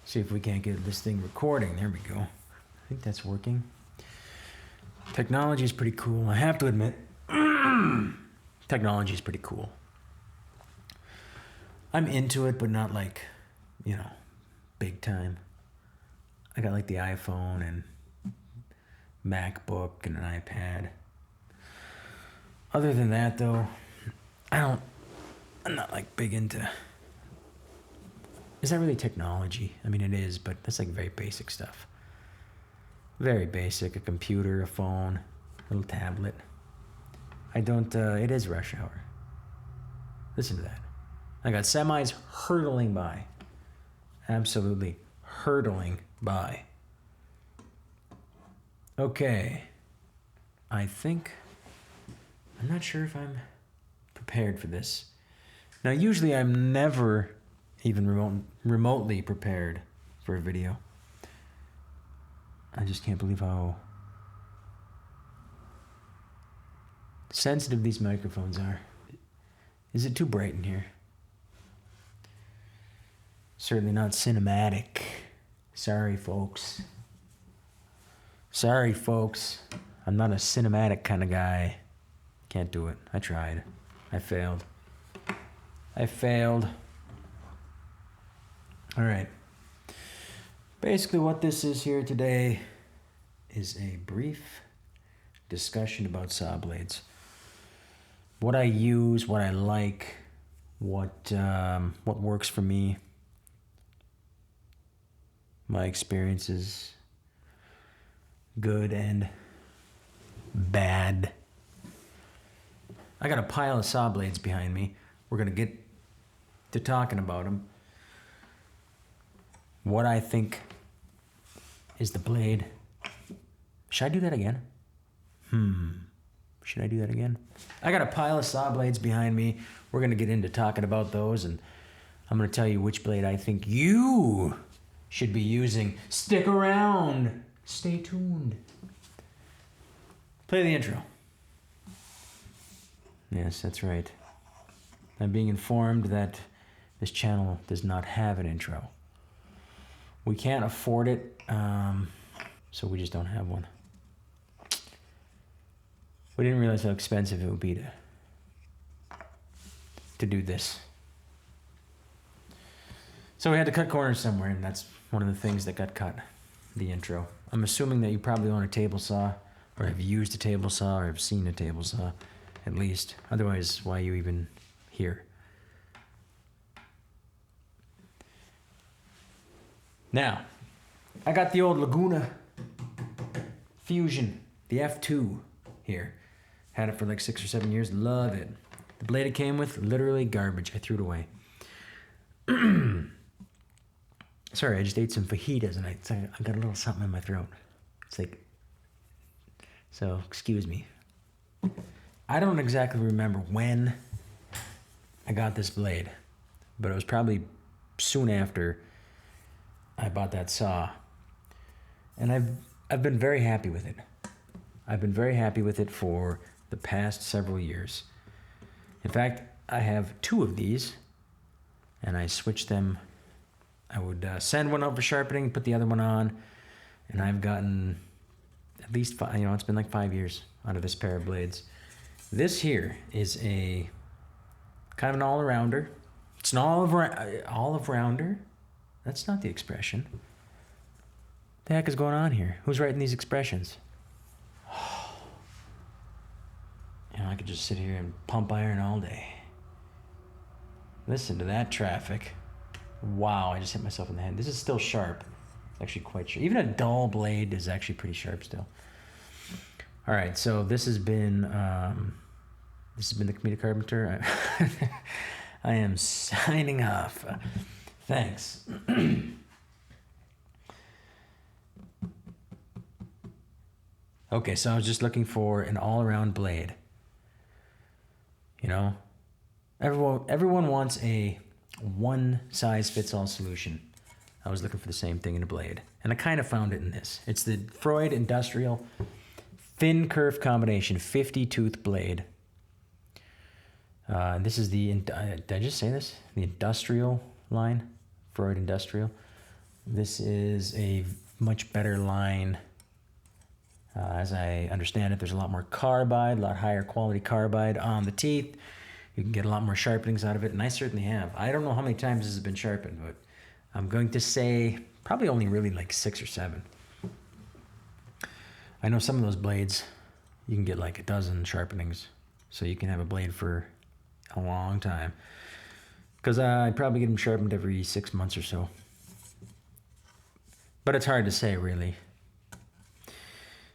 See if we can't get this thing recording. There we go. I think that's working. Technology is pretty cool. I have to admit, technology is pretty cool. I'm into it, but not like, big time. I got like the iPhone and MacBook and an iPad. Other than that, though, I'm not like big into... Is that really technology? I mean, it is, but that's like very basic stuff. Very basic. A computer, a phone, a little tablet. It is rush hour. Listen to that. I got semis hurtling by. Absolutely hurtling by. Okay. I'm not sure if I'm prepared for this. Now, usually I'm never even remotely prepared for a video. I just can't believe how sensitive these microphones are. Is it too bright in here? Certainly not cinematic. Sorry, folks. I'm not a cinematic kind of guy. Can't do it. I tried. I failed. All right. Basically what this is here today is a brief discussion about saw blades. What I use, what I like, what works for me, my experiences, good and bad. I got a pile of saw blades behind me. We're going to get to talking about them. What I think is the blade. Should I do that again? Should I do that again? I got a pile of saw blades behind me. We're going to get into talking about those, and I'm going to tell you which blade I think you should be using. Stick around. Stay tuned. Play the intro. Yes, that's right. I'm being informed that this channel does not have an intro. We can't afford it, so we just don't have one. We didn't realize how expensive it would be to do this. So we had to cut corners somewhere, and that's one of the things that got cut, the intro. I'm assuming that you probably own a table saw, or have used a table saw, or have seen a table saw, at least. Otherwise, why are you even here? Now, I got the old Laguna Fusion, the F2 here. Had it for like 6 or 7 years. Love it. The blade it came with, literally garbage. I threw it away. Sorry, I just ate some fajitas and I got a little something in my throat. It's like, so excuse me. I don't exactly remember when I got this blade, but it was probably soon after I bought that saw. And I've been very happy with it. I've been very happy with it for the past several years. In fact, I have 2 of these, and I switched them. I would send one out for sharpening, put the other one on, and I've gotten at least 5, it's been like 5 years out of this pair of blades. This here is a kind of an all-arounder. It's an olive-rounder. That's not the expression. What the heck is going on here? Who's writing these expressions? I could just sit here and pump iron all day. Listen to that traffic. Wow, I just hit myself in the head. This is still sharp. It's actually quite sharp. Even a dull blade is actually pretty sharp still. All right, so this has been the Comedic Carpenter. I am signing off. Thanks. Okay, so I was just looking for an all-around blade. Everyone wants a one-size-fits-all solution. I was looking for the same thing in a blade, and I kind of found it in this. It's the Freud Industrial Thin Kerf Combination 50-tooth blade. This is the, did I just say this? The Industrial line, Freud Industrial. This is a much better line. As I understand it, there's a lot more carbide, a lot higher quality carbide on the teeth. You can get a lot more sharpenings out of it, and I certainly have. I don't know how many times this has been sharpened, but I'm going to say probably only really like 6 or 7. I know some of those blades, you can get like a dozen sharpenings, so you can have a blade for a long time. Because I probably get them sharpened every 6 months or so. But it's hard to say, really.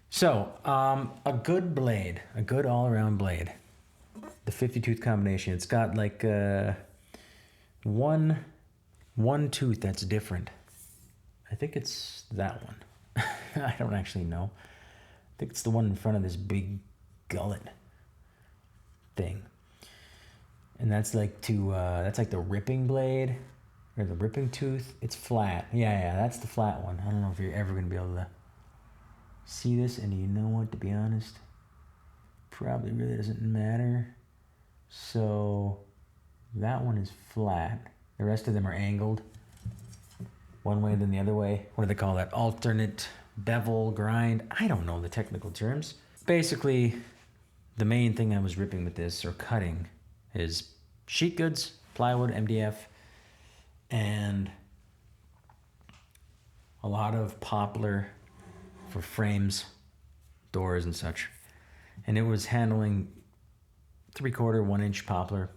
So, a good blade, a good all-around blade. The 50-tooth combination. It's got like one tooth that's different. I think it's that one. I don't actually know. I think it's the one in front of this big gullet thing. And that's like that's like the ripping blade or the ripping tooth. It's flat. Yeah, that's the flat one. I don't know if you're ever gonna be able to see this, and you know what, to be honest, probably really doesn't matter. So that one is flat. The rest of them are angled one way then the other way. What do they call that? Alternate bevel grind. I don't know the technical terms. Basically, the main thing I was ripping with this, or cutting, is sheet goods, plywood, MDF, and a lot of poplar for frames, doors, and such. And it was handling 3/4, 1 inch poplar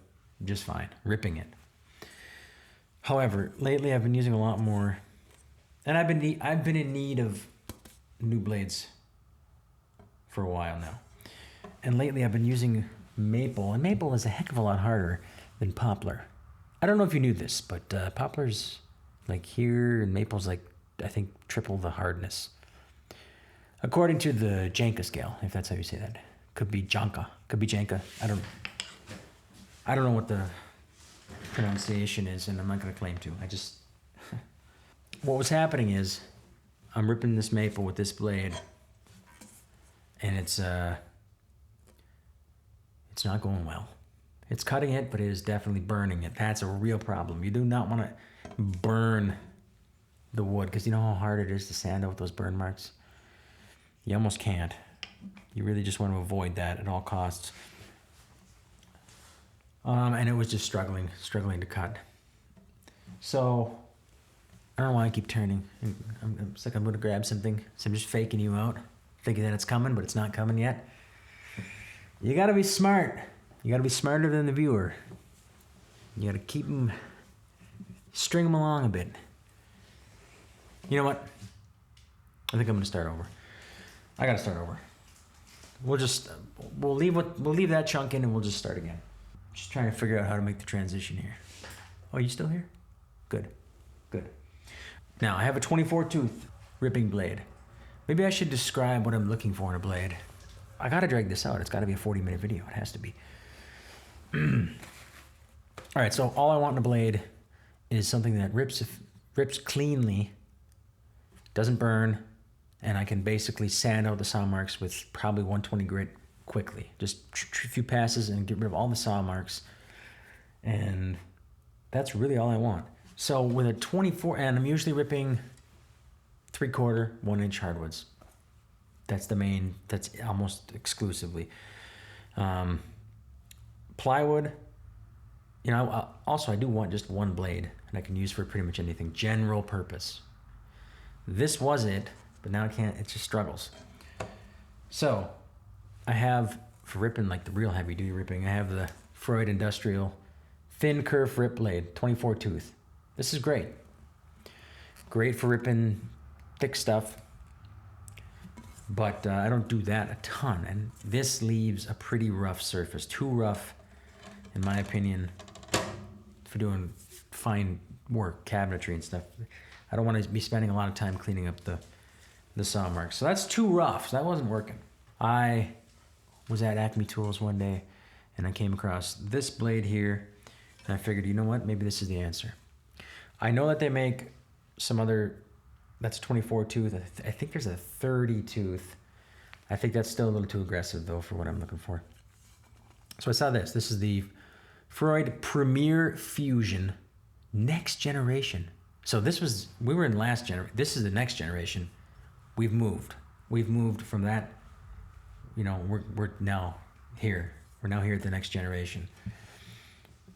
just fine, ripping it. However, lately I've been using a lot more, and I've been in need of new blades for a while now. And lately I've been using maple, and maple is a heck of a lot harder than poplar. I don't know if you knew this, but poplar's like here, and maple's like, I think, triple the hardness. According to the Janka scale, if that's how you say that. Could be Janka, could be Janka. I don't know what the pronunciation is, and I'm not going to claim to. What was happening is, I'm ripping this maple with this blade, and it's not going well. It's cutting it, but it is definitely burning it. That's a real problem. You do not want to burn the wood, because you know how hard it is to sand out those burn marks? You almost can't. You really just want to avoid that at all costs. And it was just struggling to cut. So, I don't know why I keep turning. It's like I'm going to grab something, so I'm just faking you out, thinking that it's coming, but it's not coming yet. You got to be smart. You got to be smarter than the viewer. You got to string them along a bit. You know what? I think I'm going to start over. I got to start over. We'll leave that chunk in, and we'll just start again. Just trying to figure out how to make the transition here. Oh, you still here? Good. Now, I have a 24-tooth ripping blade. Maybe I should describe what I'm looking for in a blade. I gotta drag this out. It's gotta be a 40-minute video. It has to be. All right, so all I want in a blade is something that rips cleanly, doesn't burn, and I can basically sand out the saw marks with probably 120 grit quickly. Just a few passes and get rid of all the saw marks. And that's really all I want. So with a 24, and I'm usually ripping 3/4, 1 inch hardwoods. That's almost exclusively. Plywood, also I do want just one blade, and I can use for pretty much anything, general purpose. This was it, but now I can't, it just struggles. So I have, for ripping like the real heavy duty ripping, I have the Freud Industrial thin curve rip blade, 24 tooth. This is great. Great for ripping thick stuff, but I don't do that a ton, and this leaves a pretty rough surface. Too rough, in my opinion, for doing fine work, cabinetry and stuff. I don't want to be spending a lot of time cleaning up the saw marks. So that's too rough. So that wasn't working. I was at Acme Tools one day, and I came across this blade here, and I figured, you know what? Maybe this is the answer. I know that they make some other, that's 24 tooth. I think there's a 30 tooth. I think that's still a little too aggressive though for what I'm looking for. So I saw this. This is the Freud Premier Fusion Next Generation So we were in last generation. This is the next generation. We've moved from that, we're now here. We're now here at the next generation.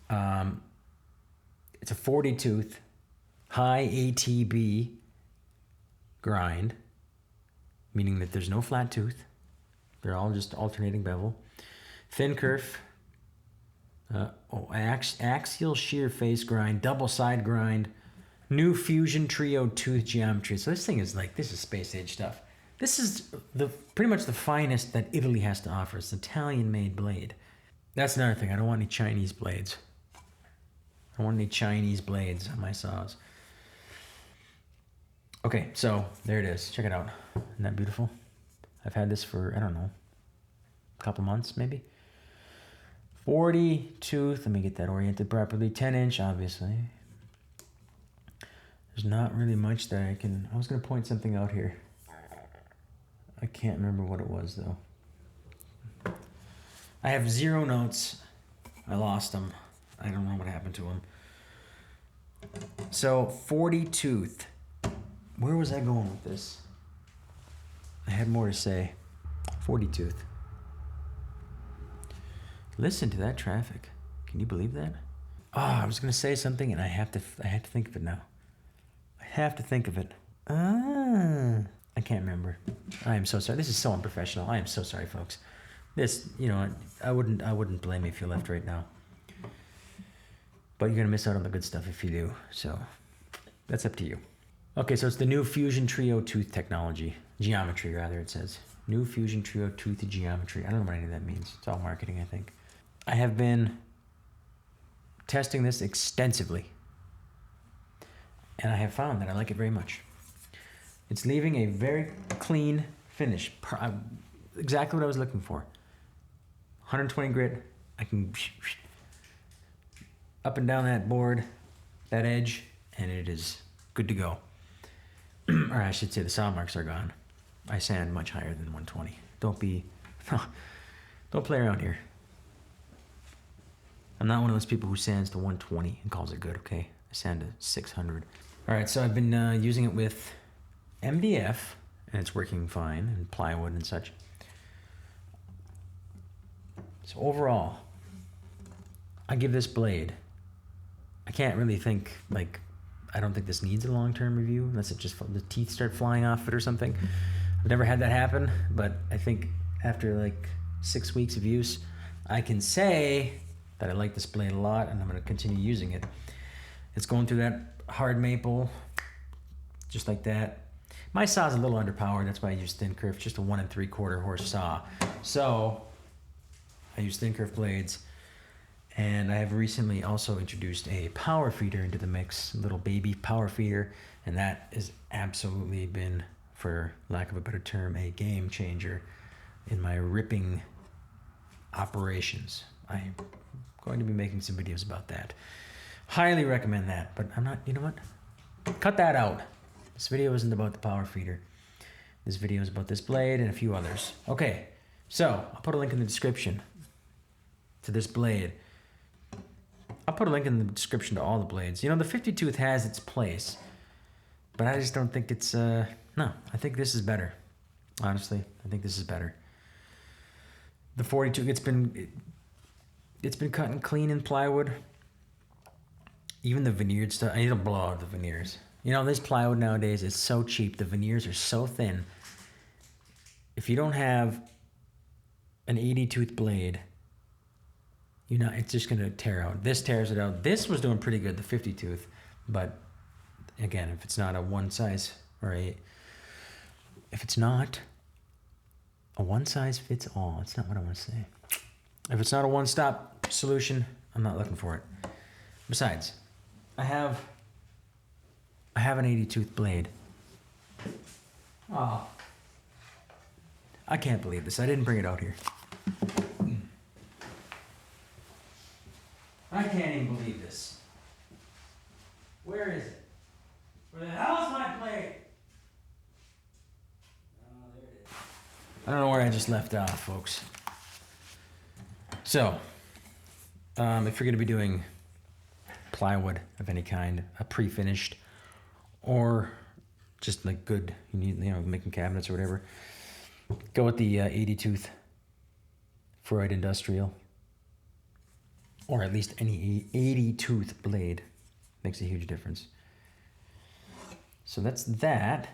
It's a 40 tooth, high ATB grind, meaning that there's no flat tooth. They're all just alternating bevel. Thin kerf, axial shear face grind, double side grind, new fusion trio tooth geometry. So this is space age stuff. This is pretty much the finest that Italy has to offer. It's an Italian-made blade. That's another thing. I don't want any Chinese blades. I don't want any Chinese blades on my saws. Okay, so there it is. Check it out. Isn't that beautiful? I've had this for, I don't know, a couple months maybe. 40 tooth. Let me get that oriented properly. 10-inch, obviously. There's not really much that I was going to point something out here. I can't remember what it was, though. I have 0 notes. I lost them. I don't know what happened to them. So, 40 tooth. Where was I going with this? I had more to say. 40 tooth. Listen to that traffic. Can you believe that? I was going to say something, and I have to think of it now. I have to think of it. I can't remember. I am so sorry. This is so unprofessional. I am so sorry, folks. This, I wouldn't blame you if you left right now. But you're gonna miss out on the good stuff if you do. So that's up to you. Okay, so it's the new Fusion Trio tooth technology. Geometry, rather, it says. New Fusion Trio tooth geometry. I don't know what any of that means. It's all marketing, I think. I have been testing this extensively. And I have found that I like it very much. It's leaving a very clean finish. Exactly what I was looking for. 120 grit. I can up and down that board, that edge, and it is good to go. Or I should say the saw marks are gone. I sand much higher than 120. Don't play around here. I'm not one of those people who sands to 120 and calls it good, okay? I sand to 600. All right, so I've been using it with MDF, and it's working fine, and plywood and such. So overall, I give this blade, I can't really think, I don't think this needs a long-term review, unless the teeth start flying off it or something. I've never had that happen, but I think after 6 weeks of use, I can say that I like this blade a lot, and I'm going to continue using it. It's going through that hard maple, just like that. My saw is a little underpowered, that's why I use thin kerf, just a 1 3/4 horse saw. So I use thin kerf blades, and I have recently also introduced a power feeder into the mix, a little baby power feeder, and that has absolutely been, for lack of a better term, a game changer in my ripping operations. I'm going to be making some videos about that. Highly recommend that, but I'm not, you know what? Cut that out. This video isn't about the power feeder. This video is about this blade and a few others. Okay, so I'll put a link in the description to this blade. I'll put a link in the description to all the blades. The 50 tooth has its place, but I just don't think it's, no, I think this is better. Honestly, I think this is better. The 40 tooth, it's been cut and clean in plywood. Even the veneered stuff, I need to blow out the veneers. This plywood nowadays is so cheap. The veneers are so thin. If you don't have an 80 tooth blade, it's just going to tear out. This tears it out. This was doing pretty good, the 50 tooth. But again, if it's not a one size if it's not a one size fits all, it's not what I want to say. If it's not a one-stop solution, I'm not looking for it. Besides, I have an 80 tooth blade. Oh, I can't believe this. I didn't bring it out here. I can't even believe this. Where is it? Where the hell is my blade? Oh, there it is. I don't know where I just left off, folks. So, if you're going to be doing plywood of any kind, a pre-finished or just like good, you need, making cabinets or whatever, go with the 80 tooth Freud Industrial, or at least any 80 tooth blade. Makes a huge difference. So that's that.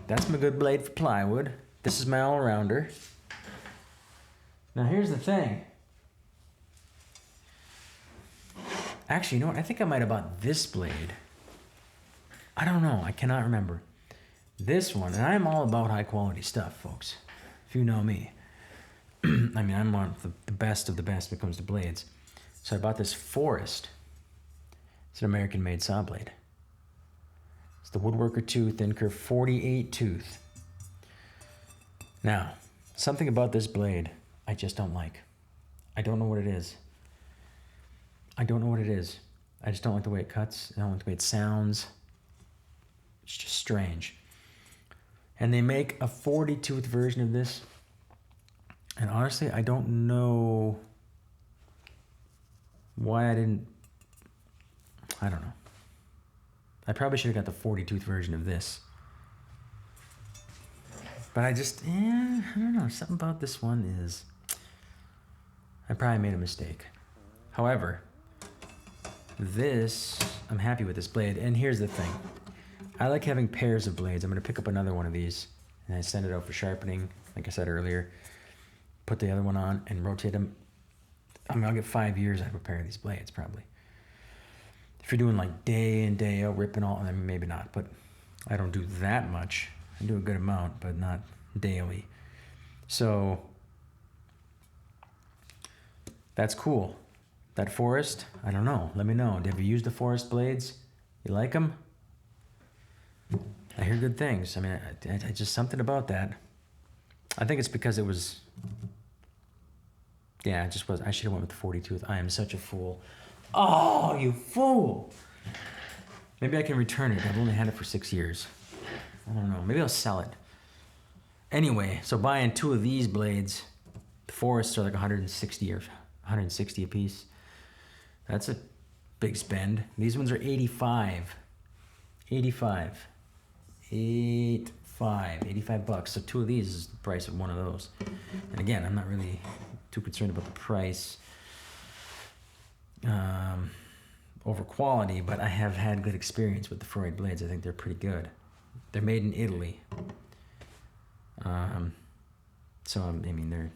That's my good blade for plywood. This is my all-rounder. Now here's the thing. Actually, you know what? I think I might have bought this blade. I don't know. I cannot remember. This one, and I'm all about high quality stuff, folks. If you know me. I mean, I'm one of the best of the best when it comes to blades. So I bought this Forest. It's an American-made saw blade. It's the Woodworker 2 Thin Curve 48 tooth. Now, something about this blade I just don't like. I don't know what it is. I don't know what it is. I just don't like the way it cuts. I don't like the way it sounds. It's just strange. And they make a 40 tooth version of this. And honestly, I don't know why I don't know. I probably should have got the 40 tooth version of this. But I don't know. Something about this one is, I probably made a mistake. However, I'm happy with this blade. And here's the thing. I like having pairs of blades. I'm going to pick up another one of these and I send it out for sharpening, like I said earlier. Put the other one on and rotate them. I mean, I'll get 5 years out of a pair of these blades, probably. If you're doing like day in, day out, ripping all, then maybe not. But I don't do that much. I do a good amount, but not daily. So that's cool. That Forest, I don't know. Let me know. Have you used the Forest blades? You like them? I hear good things. I mean, I just something about that. I think it's because it was. Yeah, it just was. I should have went with the 40 tooth. I am such a fool. Oh, you fool! Maybe I can return it. I've only had it for 6 years. I don't know. Maybe I'll sell it. Anyway, so buying 2 of these blades, the Forests are like 160 a piece. That's a big spend. These ones are 85. 85 bucks. So 2 of these is the price of one of those. And again, I'm not really too concerned about the price over quality, but I have had good experience with the Freud blades. I think they're pretty good. They're made in Italy. So I mean,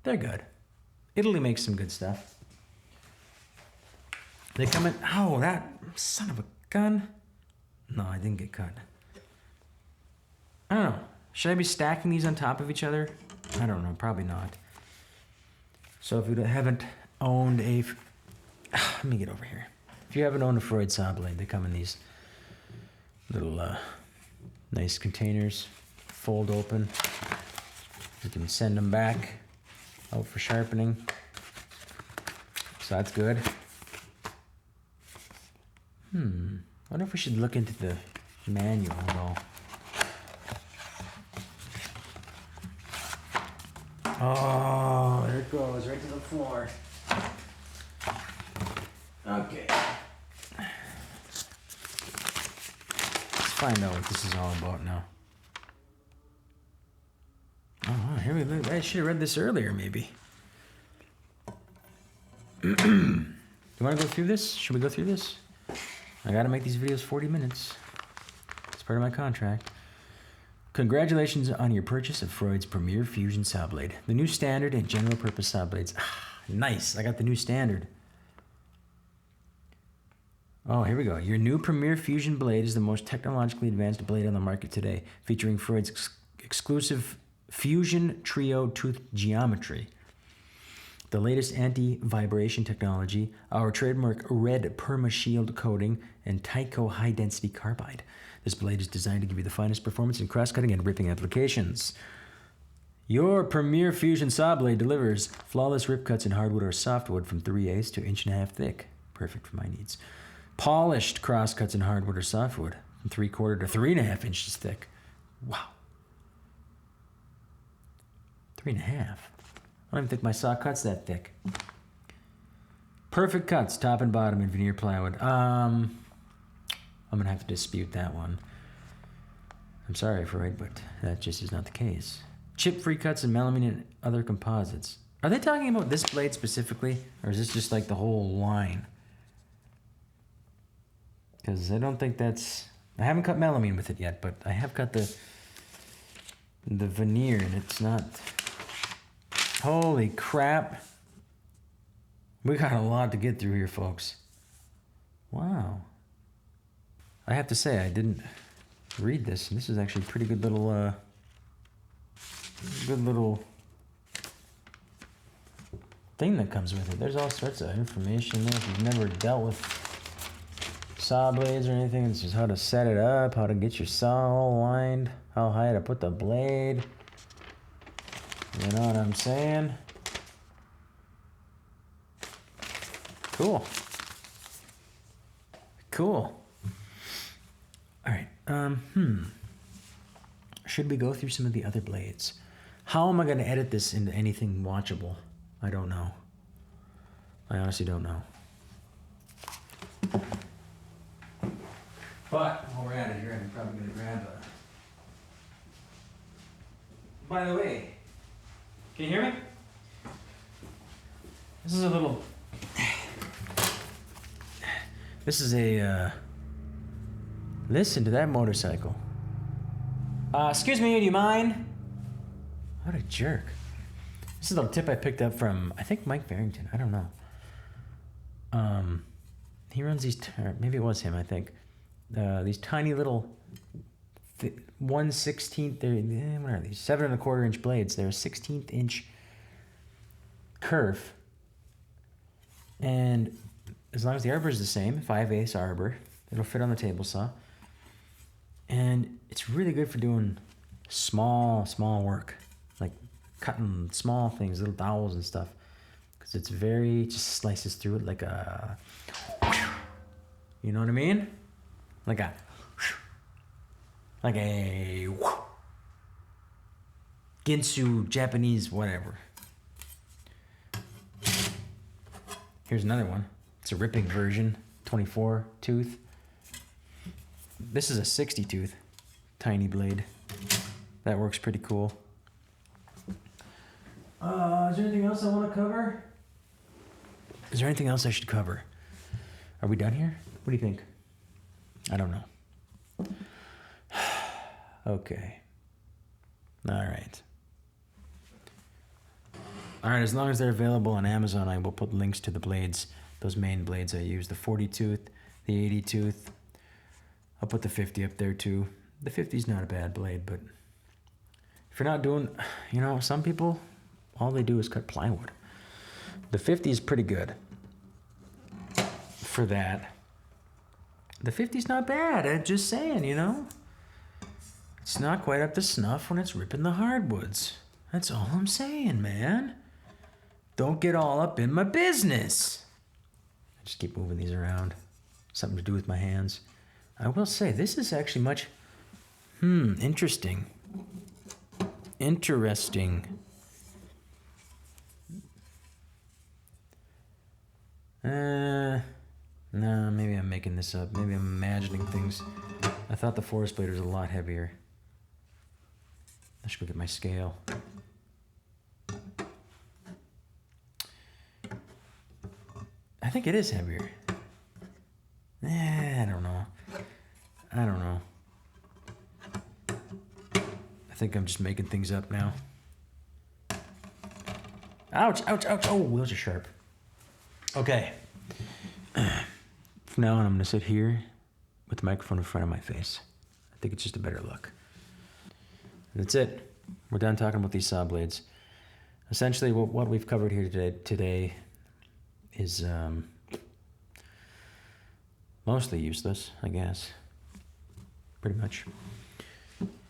they're good. Italy makes some good stuff. They come in. Oh, that son of a gun. No, I didn't get cut. I don't know. Should I be stacking these on top of each other? I don't know. Probably not. So if you haven't owned a... Let me get over here. If you haven't owned a Freud saw blade, they come in these little nice containers. Fold open. You can send them back out for sharpening. So that's good. I wonder if we should look into the manual at all. Oh, there it goes, right to the floor. Okay. Let's find out what this is all about now. Oh, here we go. I should have read this earlier, maybe. You want to go through this? Should we go through this? I gotta make these videos 40 minutes. It's part of my contract. Congratulations on your purchase of Freud's Premier Fusion saw blade. The new standard and general purpose saw blades. Nice, I got the new standard. Oh, here we go. Your new Premier Fusion blade is the most technologically advanced blade on the market today, featuring Freud's exclusive Fusion Trio tooth geometry. The latest anti-vibration technology, our trademark red PermaShield coating, and Tyco high-density carbide. This blade is designed to give you the finest performance in cross-cutting and ripping applications. Your Premier Fusion saw blade delivers flawless rip cuts in hardwood or softwood from 3/8 to 1.5 inch thick. Perfect for my needs. Polished cross cuts in hardwood or softwood from 3/4 to 3.5 inches thick. Wow. 3.5. I don't even think my saw cut's that thick. Perfect cuts, top and bottom in veneer plywood. I'm gonna have to dispute that one. I'm sorry, Freud, but that just is not the case. Chip-free cuts and melamine and other composites. Are they talking about this blade specifically, or is this just like the whole line? Because I don't think that's... I haven't cut melamine with it yet, but I have cut the veneer, and it's not... Holy crap. We got a lot to get through here, folks. Wow. I have to say, I didn't read this. This is actually a pretty good little thing that comes with it. There's all sorts of information there. If you've never dealt with saw blades or anything, it's just how to set it up, how to get your saw all lined, how high to put the blade. You know what I'm saying? Cool. Cool. All right. Should we go through some of the other blades? How am I going to edit this into anything watchable? I don't know. I honestly don't know. But while we're at it here, I'm probably going to grab a... By the way, can you hear me? This is a little... This is a... Listen to that motorcycle. Excuse me, do you mind? What a jerk. This is a little tip I picked up from, I think, Mike Barrington. I don't know. He runs these, maybe it was him, I think. These tiny little 1/16, what are these? 7 1/4 inch blades. They're a 16th inch curve. And as long as the arbor is the same, 5/8 arbor, it'll fit on the table saw. And it's really good for doing small work, like cutting small things, little dowels and stuff, because it's very, just slices through it like a, you know what I mean? Like a Ginsu, Japanese, whatever. Here's another one. It's a ripping version, 24 tooth. This is a 60 tooth, tiny blade. That works pretty cool. Is there anything else I want to cover? Is there anything else I should cover? Are we done here? What do you think? I don't know. Okay. All right. All right, as long as they're available on Amazon, I will put links to the blades, those main blades I use, the 40 tooth, the 80 tooth. I'll put the 50 up there too. The 50 is not a bad blade, but if you're not doing, you know, some people, all they do is cut plywood. The 50 is pretty good for that. The 50 is not bad, I'm just saying, you know. It's not quite up to snuff when it's ripping the hardwoods. That's all I'm saying, man. Don't get all up in my business. I just keep moving these around. Something to do with my hands. I will say, this is actually much, interesting. Interesting. No, maybe I'm making this up. Maybe I'm imagining things. I thought the forest blade was a lot heavier. I should go get my scale. I think it is heavier. I don't know. I think I'm just making things up now. Ouch, ouch, ouch. Oh, wheels are sharp. Okay. From now on, I'm going to sit here with the microphone in front of my face. I think it's just a better look. That's it. We're done talking about these saw blades. Essentially, what we've covered here today is mostly useless, I guess. Pretty much.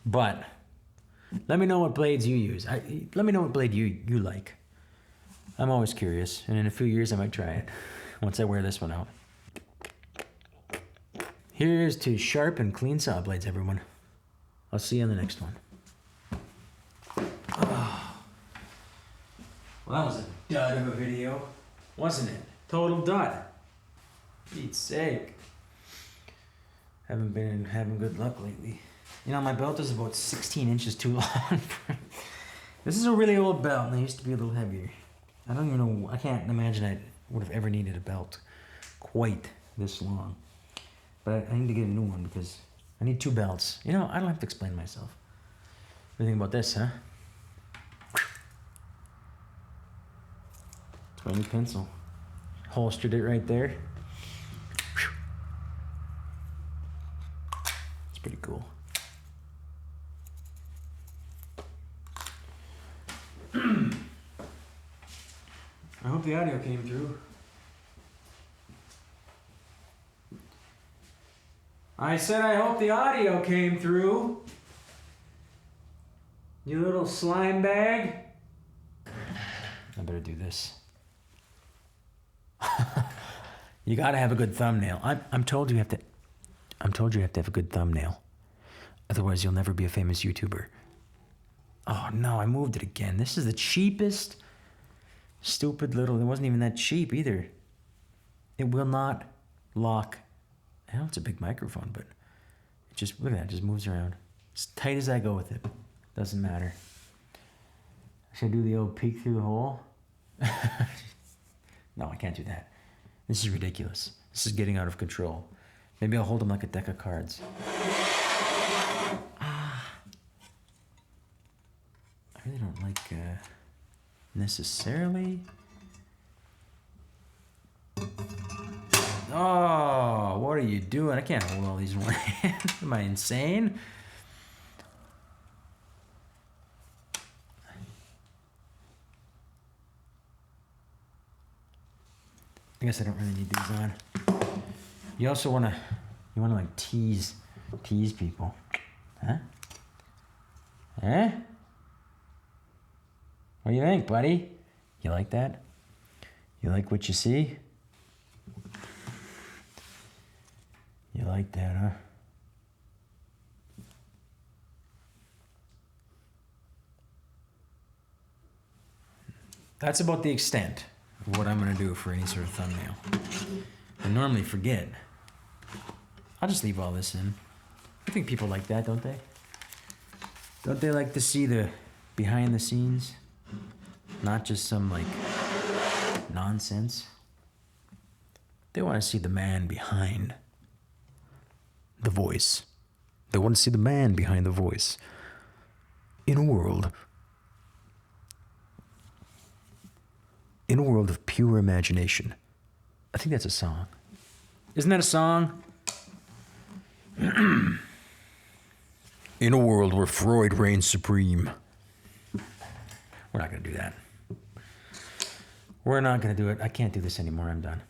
But let me know what blades you use. Let me know what blade you like. I'm always curious, and in a few years I might try it once I wear this one out. Here's to sharp and clean saw blades, everyone. I'll see you on the next one. Oh. Well, that was a dud of a video, wasn't it? Total dud. Pete's sake. Haven't been having good luck lately. You know, my belt is about 16 inches too long. This is a really old belt, and they used to be a little heavier. I don't even know, I can't imagine I would have ever needed a belt quite this long. But I need to get a new one because I need 2 belts. You know, I don't have to explain myself. What do you think about this, huh? It's my new pencil. Holstered it right there. It's pretty cool. I hope the audio came through. I said I hope the audio came through. You little slime bag. I better do this. You gotta have a good thumbnail. I'm told you have to have a good thumbnail. Otherwise you'll never be a famous YouTuber. Oh no, I moved it again. This is the cheapest stupid little, it wasn't even that cheap either. It will not lock. I know it's a big microphone, but it just, look at that, it just moves around. As tight as I go with it. Doesn't matter. Should I do the old peek through the hole? No, I can't do that. This is ridiculous. This is getting out of control. Maybe I'll hold them like a deck of cards. I really don't like necessarily. Oh, what are you doing? I can't hold all these in one hand. Am I insane? I guess I don't really need these on. You also wanna like tease people, huh? Eh? What do you think, buddy? You like that? You like what you see? You like that, huh? That's about the extent of what I'm gonna do for any sort of thumbnail. I normally forget. I'll just leave all this in. I think people like that, don't they? Don't they like to see the behind the scenes? Not just some like nonsense. They want to see the man behind the voice. They want to see the man behind the voice. In a world of pure imagination. I think that's a song. Isn't that a song? In a world where Freud reigns supreme. We're not going to do that. We're not going to do it. I can't do this anymore. I'm done.